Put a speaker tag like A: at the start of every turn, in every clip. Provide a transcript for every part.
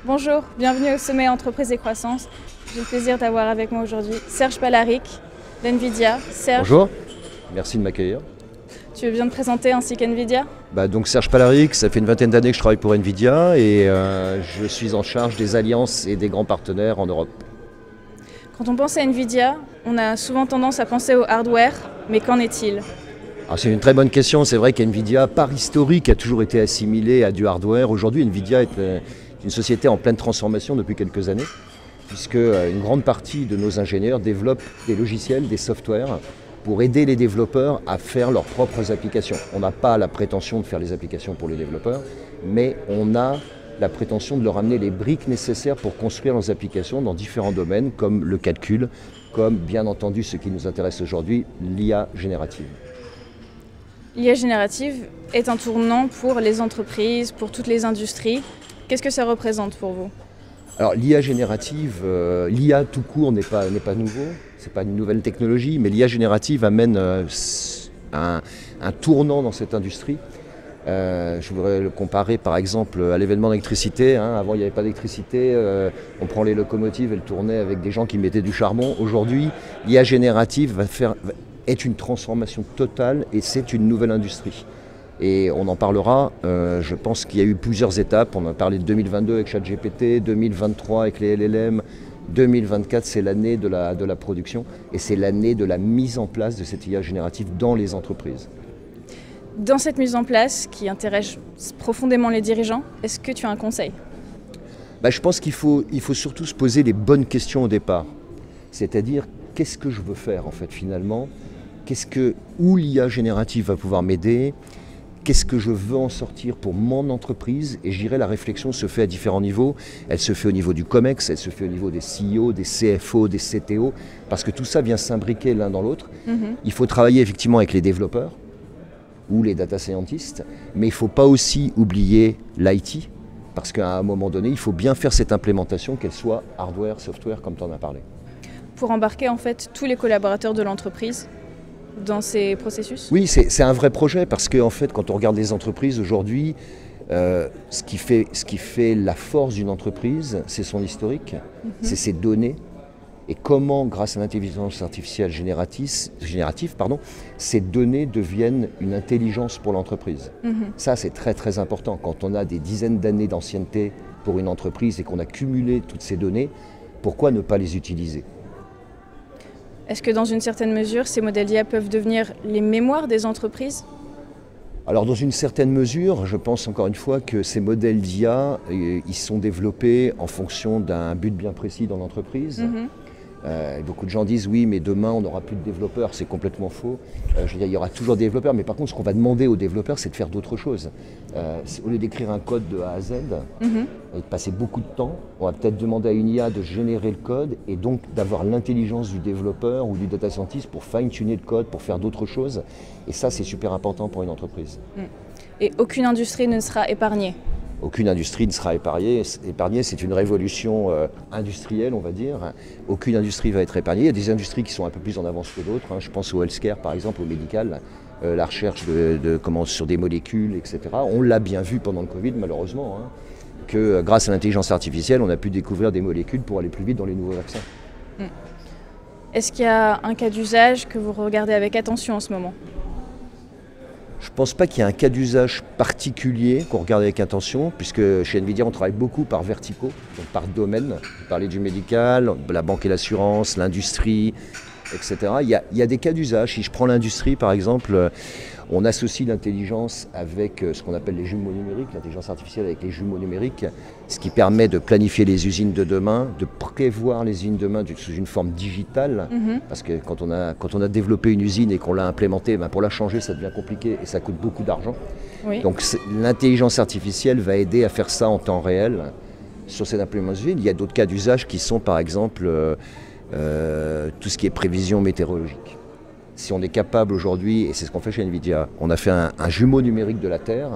A: Bonjour, bienvenue au Sommet Entreprise et Croissance. J'ai le plaisir d'avoir avec moi aujourd'hui Serge Palaric d'NVIDIA. Serge,
B: bonjour, merci de m'accueillir.
A: tu veux bien te présenter ainsi qu'NVIDIA?
B: Donc Serge Palaric, ça fait une vingtaine d'années que je travaille pour NVIDIA et je suis en charge des alliances et des grands partenaires en Europe.
A: Quand on pense à NVIDIA, on a souvent tendance à penser au hardware, mais qu'en est-il?
B: C'est une très bonne question, c'est vrai qu'NVIDIA, par historique, a toujours été assimilé à du hardware. Aujourd'hui, NVIDIA est une société en pleine transformation depuis quelques années, puisque une grande partie de nos ingénieurs développent des logiciels, des softwares, pour aider les développeurs à faire leurs propres applications. On n'a pas la prétention de faire les applications pour les développeurs, mais on a la prétention de leur amener les briques nécessaires pour construire leurs applications dans différents domaines, comme le calcul, comme bien entendu ce qui nous intéresse aujourd'hui, l'IA générative.
A: L'IA générative est un tournant pour les entreprises, pour toutes les industries. Qu'est-ce que ça représente pour vous?
B: Alors l'IA générative, l'IA tout court n'est pas nouveau, c'est pas une nouvelle technologie, mais l'IA générative amène un tournant dans cette industrie. Je voudrais le comparer par exemple à l'événement d'électricité. Avant il n'y avait pas d'électricité, on prend les locomotives, elles tournaient avec des gens qui mettaient du charbon. Aujourd'hui, l'IA générative est une transformation totale et c'est une nouvelle industrie. Et on en parlera, je pense qu'il y a eu plusieurs étapes. On a parlé de 2022 avec ChatGPT, 2023 avec les LLM, 2024 c'est l'année de la production et c'est l'année de la mise en place de cette IA générative dans les entreprises.
A: Dans cette mise en place qui intéresse profondément les dirigeants, est-ce que tu as un conseil?
B: Je pense qu'il faut surtout se poser les bonnes questions au départ. C'est-à-dire, qu'est-ce que je veux faire en fait finalement? Où l'IA générative va pouvoir m'aider? Qu'est-ce que je veux en sortir pour mon entreprise? Et je dirais la réflexion se fait à différents niveaux. Elle se fait au niveau du COMEX, elle se fait au niveau des CEO, des CFO, des CTO, parce que tout ça vient s'imbriquer l'un dans l'autre. Il faut travailler effectivement avec les développeurs ou les data scientists, mais il ne faut pas aussi oublier l'IT, parce qu'à un moment donné, il faut bien faire cette implémentation, qu'elle soit hardware, software, comme tu en as parlé.
A: Pour embarquer en fait tous les collaborateurs de l'entreprise dans ces processus? Oui,
B: c'est un vrai projet parce que en fait, quand on regarde les entreprises aujourd'hui, ce qui fait la force d'une entreprise, c'est son historique, c'est ses données et comment, grâce à l'intelligence artificielle générative, ces données deviennent une intelligence pour l'entreprise. Ça, c'est très très important. Quand on a des dizaines d'années d'ancienneté pour une entreprise et qu'on a cumulé toutes ces données, pourquoi ne pas les utiliser ?
A: Est-ce que dans une certaine mesure, ces modèles d'IA peuvent devenir les mémoires des entreprises?
B: Alors dans une certaine mesure, je pense encore une fois que ces modèles d'IA, ils sont développés en fonction d'un but bien précis dans l'entreprise. Beaucoup de gens disent oui, mais demain on n'aura plus de développeurs, c'est complètement faux. Je veux dire, il y aura toujours des développeurs, mais par contre ce qu'on va demander aux développeurs, c'est de faire d'autres choses. Au lieu d'écrire un code de A à Z et de passer beaucoup de temps, on va peut-être demander à une IA de générer le code et donc d'avoir l'intelligence du développeur ou du data scientist pour fine-tuner le code, pour faire d'autres choses. Et ça, c'est super important pour une entreprise.
A: Et aucune industrie ne sera épargnée?
B: Aucune industrie ne sera épargnée, c'est une révolution industrielle, on va dire. Aucune industrie va être épargnée. Il y a des industries qui sont un peu plus en avance que d'autres. Je pense au healthcare, par exemple, au médical, la recherche sur des molécules, etc. On l'a bien vu pendant le Covid, malheureusement, que grâce à l'intelligence artificielle, on a pu découvrir des molécules pour aller plus vite dans les nouveaux vaccins.
A: Est-ce qu'il y a un cas d'usage que vous regardez avec attention en ce moment?
B: Je ne pense pas qu'il y ait un cas d'usage particulier qu'on regarde avec attention, puisque chez NVIDIA, on travaille beaucoup par verticaux, donc par domaine. Vous parlez du médical, la banque et l'assurance, l'industrie, etc. Il y a des cas d'usage. Si je prends l'industrie, par exemple, on associe l'intelligence avec ce qu'on appelle les jumeaux numériques, l'intelligence artificielle avec les jumeaux numériques, ce qui permet de planifier les usines de demain, de prévoir les usines de demain sous une forme digitale. Parce que quand on a développé une usine et qu'on l'a implémentée, pour la changer, ça devient compliqué et ça coûte beaucoup d'argent. Donc l'intelligence artificielle va aider à faire ça en temps réel sur cette implémentation. Il y a d'autres cas d'usage qui sont par exemple tout ce qui est prévision météorologique. Si on est capable aujourd'hui, et c'est ce qu'on fait chez NVIDIA, on a fait un jumeau numérique de la Terre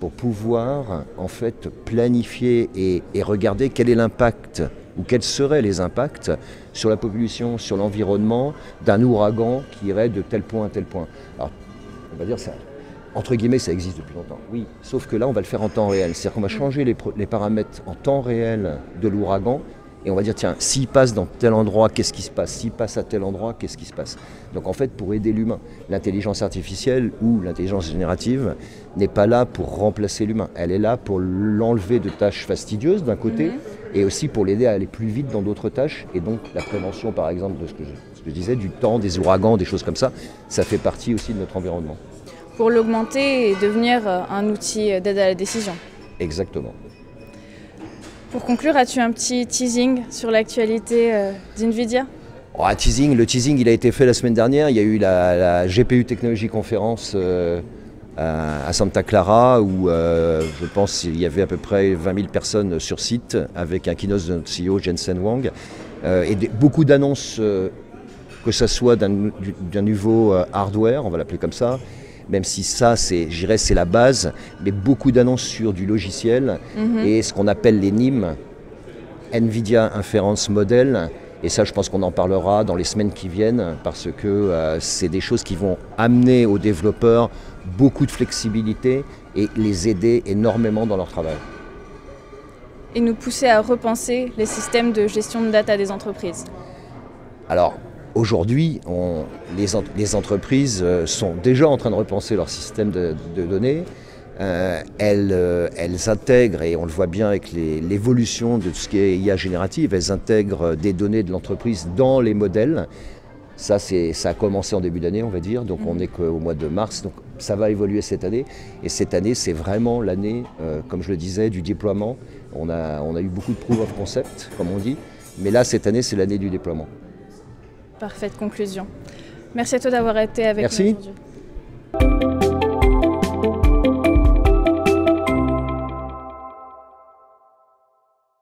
B: pour pouvoir en fait planifier et regarder quel est l'impact ou quels seraient les impacts sur la population, sur l'environnement d'un ouragan qui irait de tel point à tel point. Alors, on va dire ça. Entre guillemets, ça existe depuis longtemps, oui. Sauf que là, on va le faire en temps réel. C'est-à-dire qu'on va changer les paramètres en temps réel de l'ouragan. Et on va dire, tiens, s'il passe dans tel endroit, qu'est-ce qui se passe? S'il passe à tel endroit, qu'est-ce qui se passe? Donc en fait, pour aider l'humain, l'intelligence artificielle ou l'intelligence générative n'est pas là pour remplacer l'humain. Elle est là pour l'enlever de tâches fastidieuses d'un côté, et aussi pour l'aider à aller plus vite dans d'autres tâches. Et donc la prévention, par exemple, de ce que je disais, du temps, des ouragans, des choses comme ça, ça fait partie aussi de notre environnement.
A: Pour l'augmenter et devenir un outil d'aide à la décision.
B: Exactement.
A: Pour conclure, as-tu un petit teasing sur l'actualité d'NVIDIA?
B: Le teasing, il a été fait la semaine dernière. Il y a eu la GPU Technology Conference à Santa Clara où je pense qu'il y avait à peu près 20 000 personnes sur site avec un keynote de notre CEO Jensen Huang et beaucoup d'annonces, que ce soit d'un niveau hardware, on va l'appeler comme ça, même si ça, c'est la base, mais beaucoup d'annonces sur du logiciel et ce qu'on appelle les NIM, NVIDIA Inference Model. Et ça, je pense qu'on en parlera dans les semaines qui viennent parce que c'est des choses qui vont amener aux développeurs beaucoup de flexibilité et les aider énormément dans leur travail.
A: Et nous pousser à repenser les systèmes de gestion de data des entreprises.
B: Alors, aujourd'hui, les entreprises sont déjà en train de repenser leur système de données. Elles intègrent, et on le voit bien avec l'évolution de tout ce qui est IA générative, elles intègrent des données de l'entreprise dans les modèles. Ça a commencé en début d'année, on va dire, donc on n'est qu'au mois de mars, donc ça va évoluer cette année. Et cette année, c'est vraiment l'année, comme je le disais, du déploiement. On a eu beaucoup de proof of concept, comme on dit, mais là, cette année, c'est l'année du déploiement.
A: Parfaite conclusion. Merci à toi d'avoir été avec nous aujourd'hui.